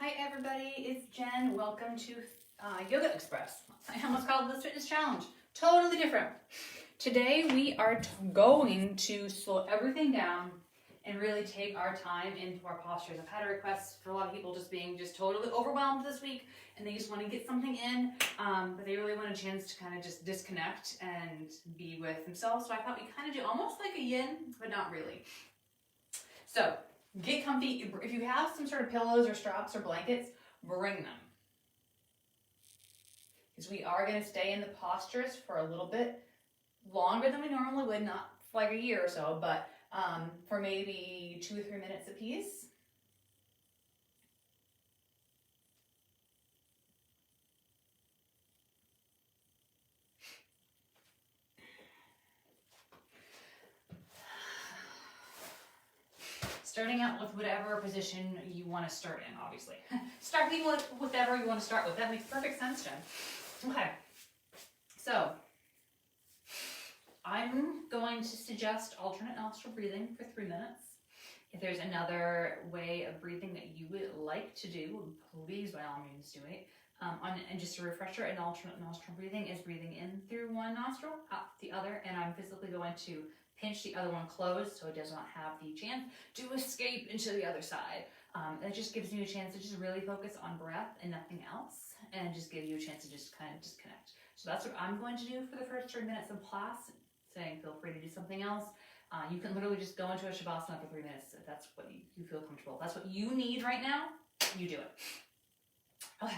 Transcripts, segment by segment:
Hi everybody, it's Jen. Welcome to Yoga Express. I almost called this fitness challenge. Totally different. Today we are going to slow everything down and really take our time into our postures. I've had a request for a lot of people being totally overwhelmed this week and they just want to get something in, but they really want a chance to kind of just disconnect and be with themselves. So I thought we'd kind of do almost like a yin, but not really. So get comfy. If you have some sort of pillows or straps or blankets, bring them. Because we are going to stay in the postures for a little bit longer than we normally would, not like a year or so, but for maybe 2 or 3 minutes a piece. Starting out with whatever position you want to start in, obviously. Start with whatever you want to start with. That makes perfect sense, Jen. Okay. So, I'm going to suggest alternate nostril breathing for 3 minutes. If there's another way of breathing that you would like to do, please by all means do it. And just a refresher, an alternate nostril breathing is breathing in through one nostril, out the other, and I'm physically going to pinch the other one closed so it does not have the chance to escape into the other side. It just gives you a chance to just really focus on breath and nothing else, and just give you a chance to just kind of disconnect. So that's what I'm going to do for the first 3 minutes of class, saying feel free to do something else. You can literally just go into a Shavasana for 3 minutes if that's what you feel comfortable. If that's what you need right now, you do it. Okay.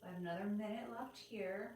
I have another minute left here.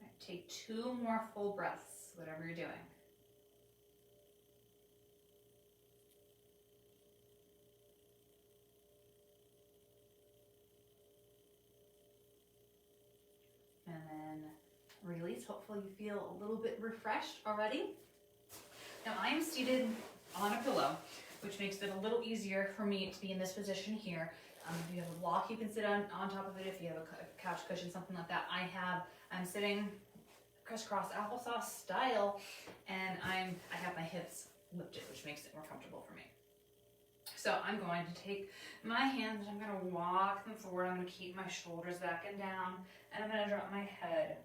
Right, take 2 more full breaths, whatever you're doing. And then release. Hopefully you feel a little bit refreshed already. Now I am seated on a pillow. which makes it a little easier for me to be in this position here. If you have a block, you can sit on top of it. If you have a couch cushion, something like that. I'm sitting crisscross applesauce style, and I have my hips lifted, which makes it more comfortable for me. So I'm going to take my hands and I'm going to walk them forward. I'm going to keep my shoulders back and down, and I'm going to drop my head.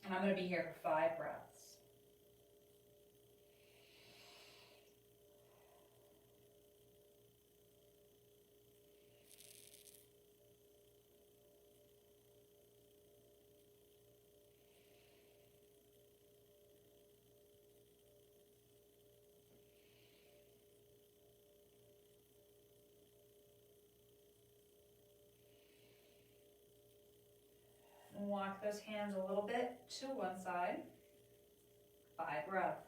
And I'm going to be here for 5 breaths. Walk those hands a little bit to one side. 5 breaths.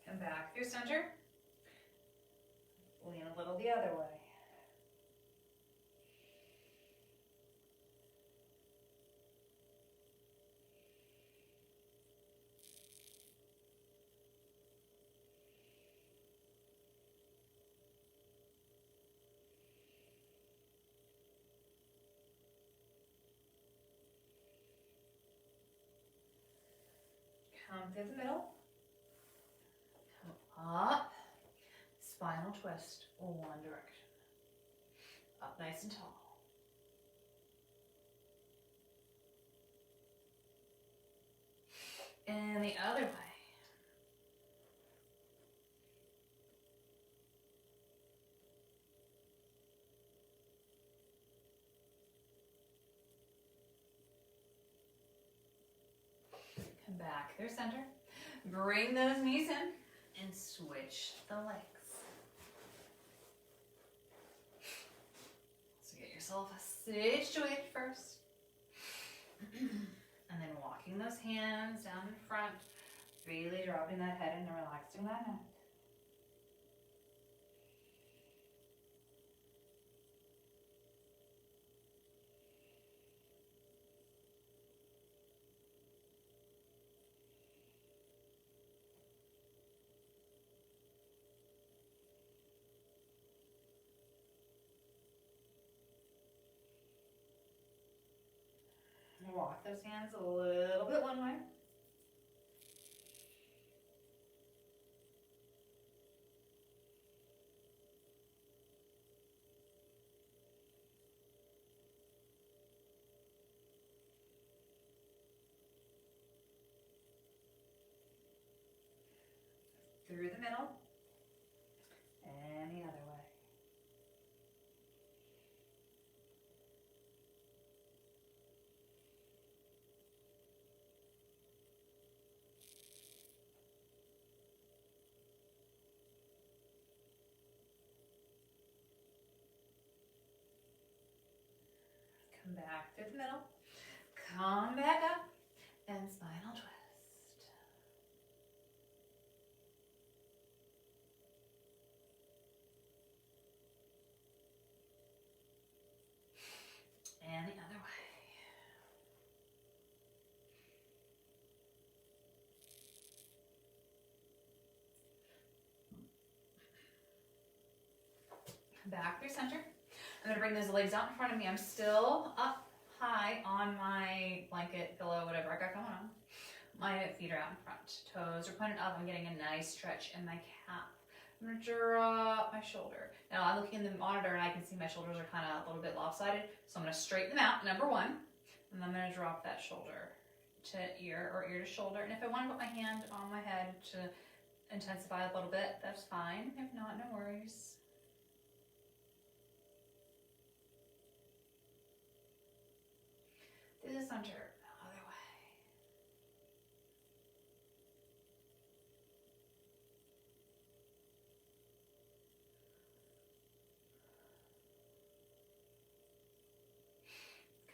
Come back through center. Lean a little the other way. Come through the middle. Come up. Spinal twist, one direction. Up nice and tall. And the other way. Come back through center. Bring those knees in and switch the legs. So get yourself situated first. And then walking those hands down in front, really dropping that head and relaxing that neck. Walk those hands a little bit one way. Through the middle. And the other way. Come back through the middle. Come back up and spinal twist. And the other way. Back through center. I'm going to bring those legs out in front of me. I'm still up high on my blanket, pillow, whatever I got going on. My feet are out in front. Toes are pointed up. I'm getting a nice stretch in my calf. I'm going to drop my shoulder. Now I'm looking in the monitor and I can see my shoulders are kind of a little bit lopsided. So I'm going to straighten them out, number one. And I'm going to drop that shoulder to ear or ear to shoulder. And if I want to put my hand on my head to intensify a little bit, that's fine. If not, no worries. Through the center, the other way.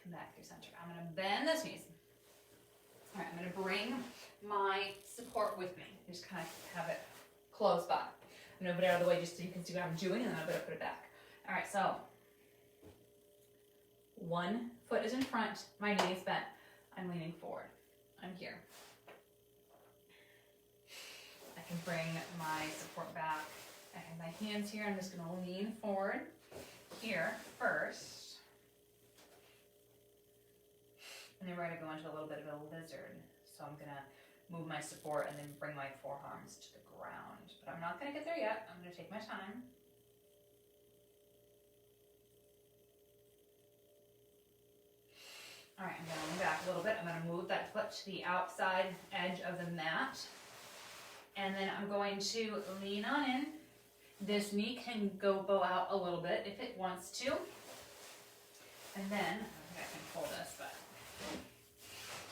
come back through center. I'm gonna bend those knees. All right, I'm gonna bring my support with me. Just kind of have it close by. I'm gonna put it out of the way just so you can see what I'm doing, and then I'm gonna put it back. All right, so one foot is in front, my knee is bent. I'm leaning forward. I'm here. I can bring my support back. I have my hands here. I'm just gonna lean forward here first. And then we're gonna go into a little bit of a lizard. So I'm gonna move my support and then bring my forearms to the ground. But I'm not gonna get there yet. I'm gonna take my time. All right, I'm gonna lean back a little bit. I'm gonna move that foot to the outside edge of the mat. And then I'm going to lean on in. This knee can bow out a little bit if it wants to. And then, I don't think I can pull this, but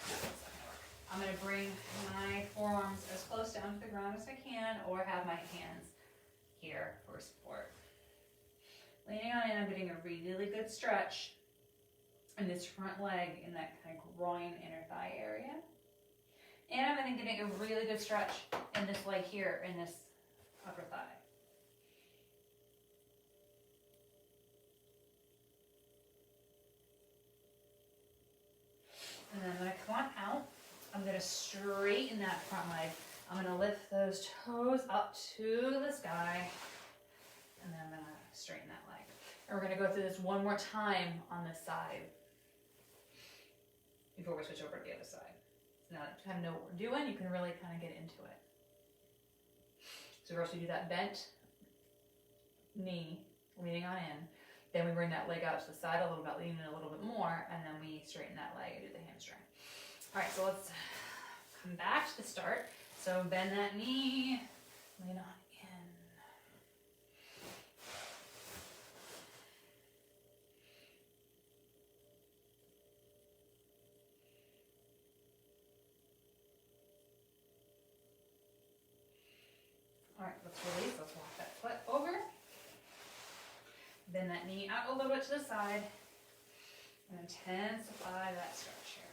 that's not gonna work. I'm gonna bring my forearms as close down to the ground as I can, or have my hands here for support. Leaning on in, I'm getting a really good stretch in this front leg, in that kind of groin, inner thigh area. And I'm going to get a really good stretch in this leg here, in this upper thigh. And then I'm going to come on out. I'm going to straighten that front leg. I'm going to lift those toes up to the sky. And then I'm going to straighten that leg. And we're going to go through this one more time on this side before we switch over to the other side. So now that you kind of know what we're doing, you can really kind of get into it. So first we do that bent knee, leaning on in. Then we bring that leg out to the side a little bit, leaning a little bit more, and then we straighten that leg and do the hamstring. All right, so let's come back to the start. So bend that knee, lean on in. All right, let's release. Let's walk that foot over. Bend that knee out a little bit to the side. And intensify that stretch here.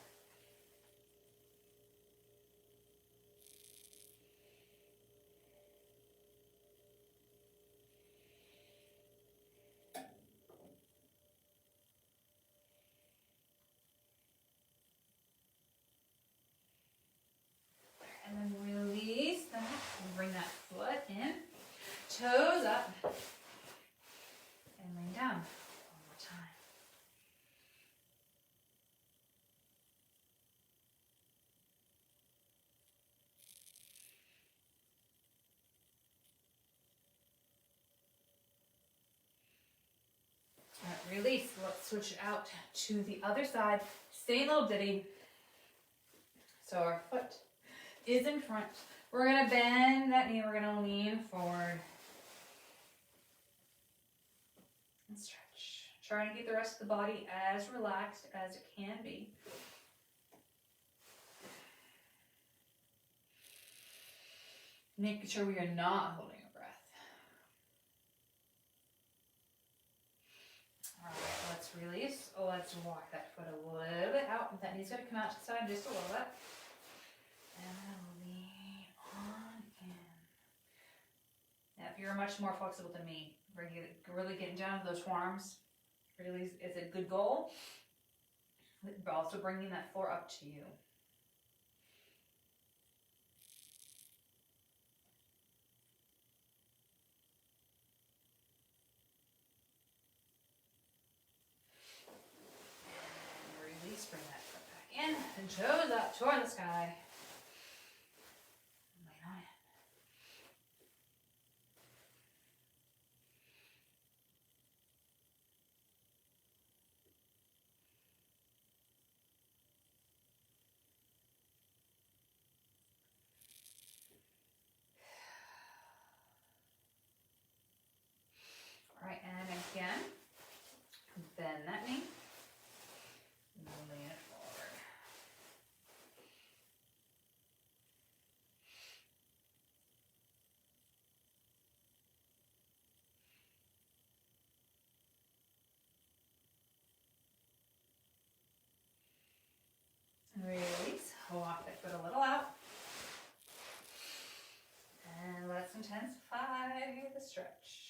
And then release that and bring that foot in, toes up, and lean down one more time. All right, release. Let's switch it out to the other side. Same little ditty. So our foot is in front. We're gonna bend that knee. We're gonna lean forward and stretch. Trying to keep the rest of the body as relaxed as it can be. Making sure we are not holding a breath. All right, let's release. Let's walk that foot a little bit out. That knee's gonna come out to the side just a little bit. And lean on in. Now, if you're much more flexible than me, really getting down to those forearms really is a good goal, but also bringing that floor up to you. And release, bring that foot back in, and toes up toward the sky. All right, and again, bend that knee, lean it forward. stretch.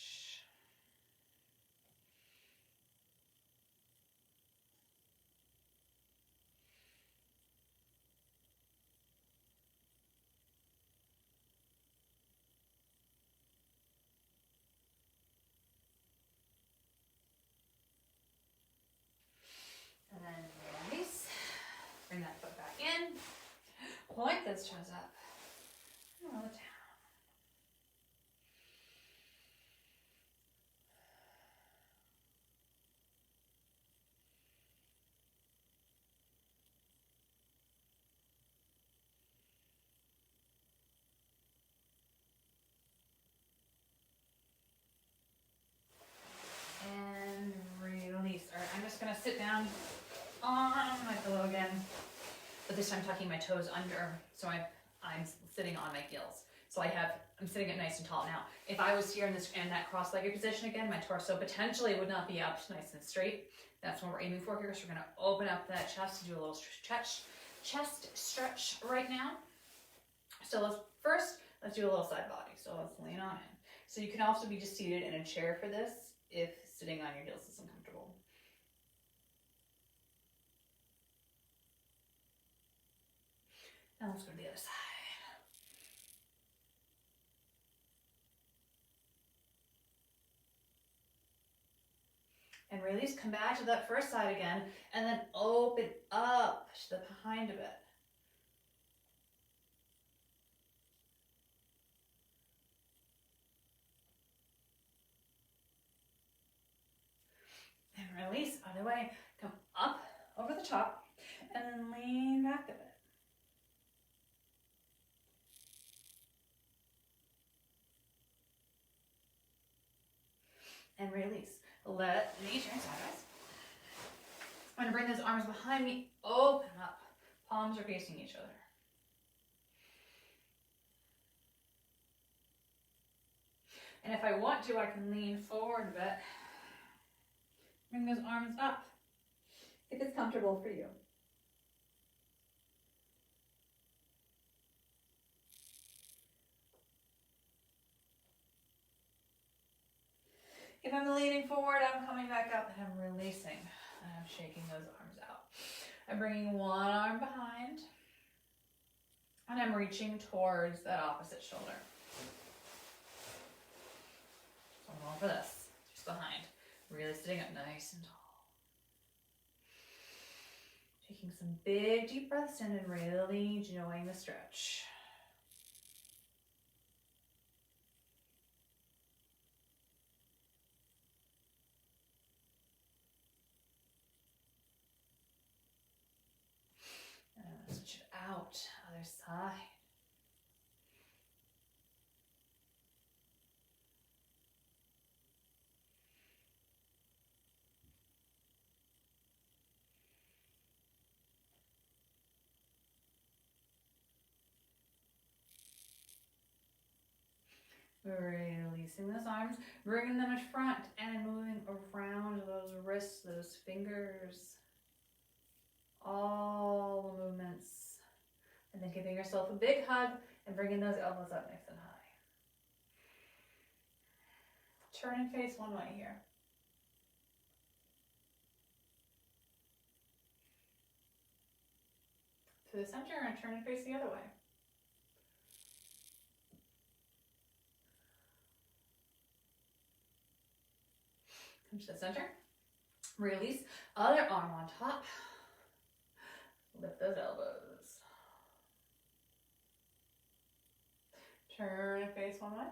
And then release. Bring that foot back in. Point those toes up. And roll it down. And release. All right, I'm just gonna sit down on my pillow again, but this time tucking my toes under, so I'm sitting on my gills. So I'm sitting up nice and tall now. If I was here in that cross-legged position again, my torso potentially would not be up nice and straight. That's what we're aiming for here. So we're gonna open up that chest, do a little chest stretch right now. So let's do a little side body. So let's lean on in. So you can also be just seated in a chair for this if sitting on your heels is uncomfortable. Now let's go to the other side. And release, come back to that first side again, and then open up to the behind of it. And release, other way, come up over the top, and then lean back a bit. And release. Let me turn sideways. I'm going to bring those arms behind me, open up. Palms are facing each other. And if I want to, I can lean forward a bit. Bring those arms up, if it's comfortable for you. If I'm leaning forward, I'm coming back up and I'm releasing. And I'm shaking those arms out. I'm bringing one arm behind. And I'm reaching towards that opposite shoulder. So I'm going for this. Just behind. Really sitting up nice and tall. Taking some big deep breaths in and really enjoying the stretch. Switch it out, other side. Releasing those arms, bringing them in front and moving around those wrists, those fingers, all the movements. And then giving yourself a big hug and bringing those elbows up nice and high. Turn and face one way here. To the center and turn and face the other way. Come to the center. Release. Other arm on top. Lift those elbows. Turn and face one way.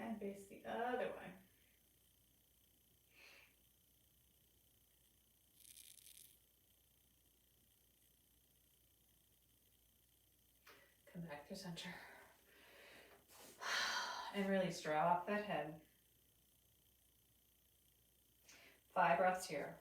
And face the other way. Come back to center. And release, drop that head. 5 breaths here.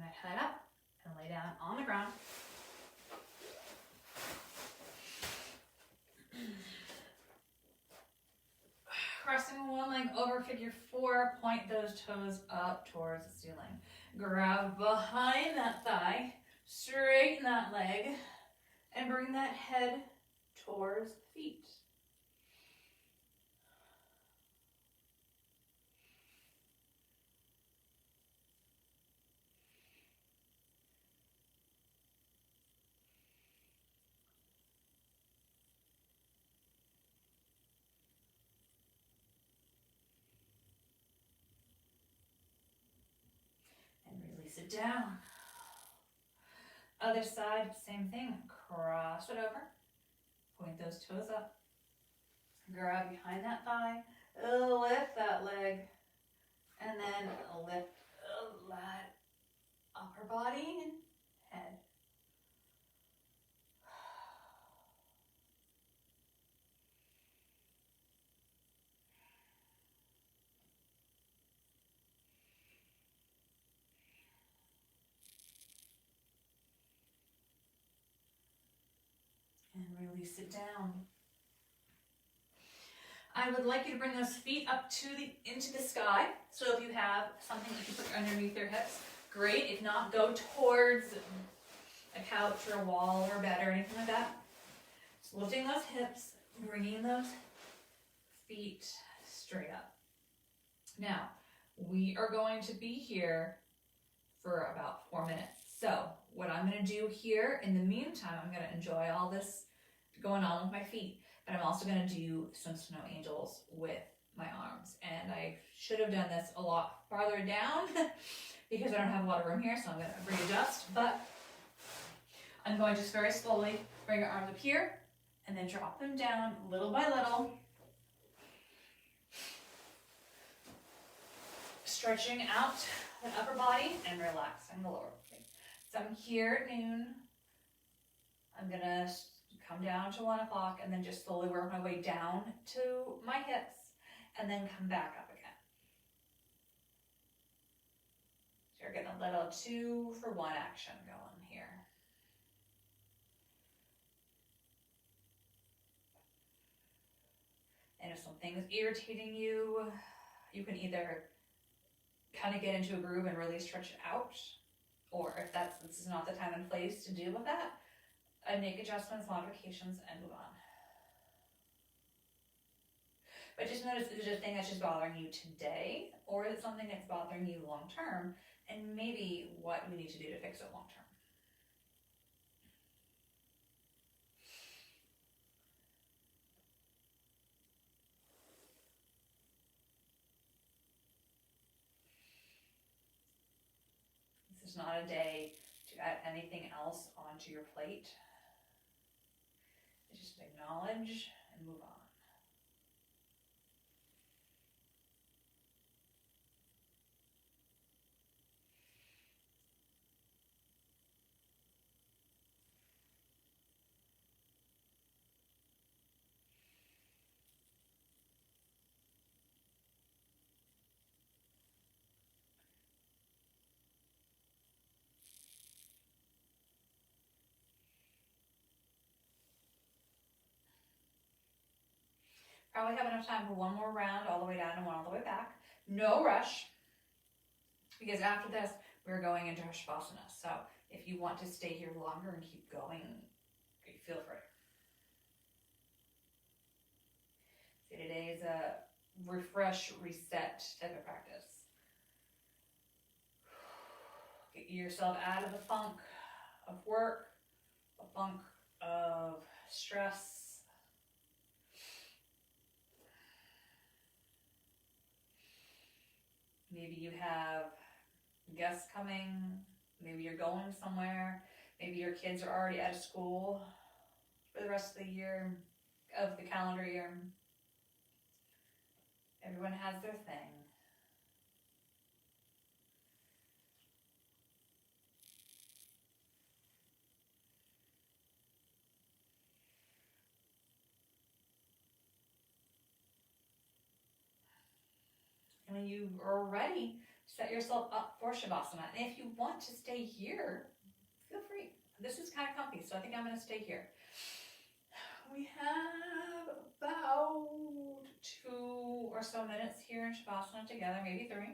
that head up and lay down on the ground. Crossing one leg over, figure four, point those toes up towards the ceiling. Grab behind that thigh, straighten that leg, and bring that head towards the feet. Release it down. Other side, same thing. Cross it over. Point those toes up. Grab behind that thigh. Lift that leg. And then lift that upper body and head. And release it down. I would like you to bring those feet up to into the sky. So if you have something you can put underneath your hips, great. If not, go towards a couch or a wall or a bed or anything like that. Just lifting those hips, bringing those feet straight up. Now, we are going to be here for about 4 minutes. So what I'm going to do here in the meantime, I'm going to enjoy all this going on with my feet. But I'm also going to do some snow angels with my arms. And I should have done this a lot farther down because I don't have a lot of room here, so I'm going to readjust. But I'm going to just very slowly bring your arms up here and then drop them down little by little. Stretching out the upper body and relaxing the lower body. So I'm here at noon. I'm going to come down to 1 o'clock and then just slowly work my way down to my hips and then come back up again. So you're getting a little 2 for 1 action going here. And if something is irritating you, you can either kind of get into a groove and really stretch it out, or if this is not the time and place to deal with that, I make adjustments, modifications, and move on. But just notice, is it a thing that's just bothering you today, or is it something that's bothering you long term, and maybe what we need to do to fix it long term. This is not a day to add anything else onto your plate. Just acknowledge and move on. Probably have enough time for 1 more round all the way down and 1 all the way back. No rush, because after this, we're going into Shavasana. So if you want to stay here longer and keep going, feel free. So today is a refresh, reset type of practice. Get yourself out of the funk of work, the funk of stress. Maybe you have guests coming, maybe you're going somewhere, maybe your kids are already out of school for the rest of the year, of the calendar year. Everyone has their thing. And when you are ready set yourself up for Shavasana. And if you want to stay here, feel free. This is kind of comfy, so I think I'm going to stay here. We have about 2 or so minutes here in Shavasana together, maybe 3.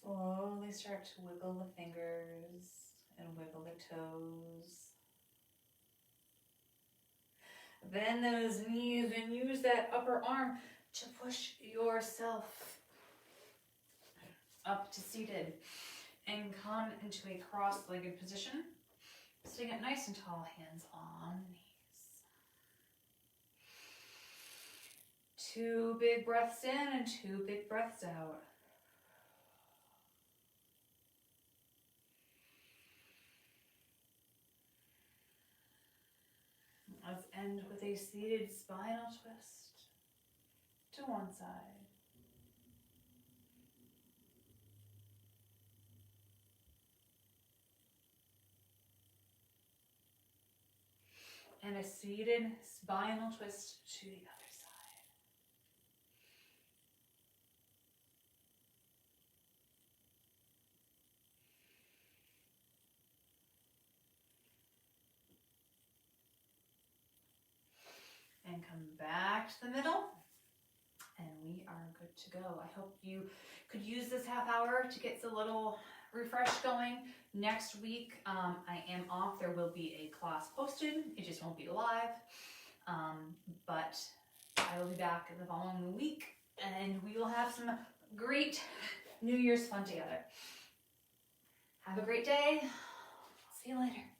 Slowly start to wiggle the fingers and wiggle the toes. Bend those knees and use that upper arm to push yourself up to seated and come into a cross-legged position. Sitting up nice and tall, hands on knees. 2 big breaths in and 2 big breaths out. Let's end with a seated spinal twist to one side. And a seated spinal twist to the other side. And come back to the middle. And we are good to go. I hope you could use this half hour to get a little refresh going. Next week, I am off. There will be a class posted. It just won't be live. But I will be back the following week, and we will have some great New Year's fun together. Have a great day. See you later.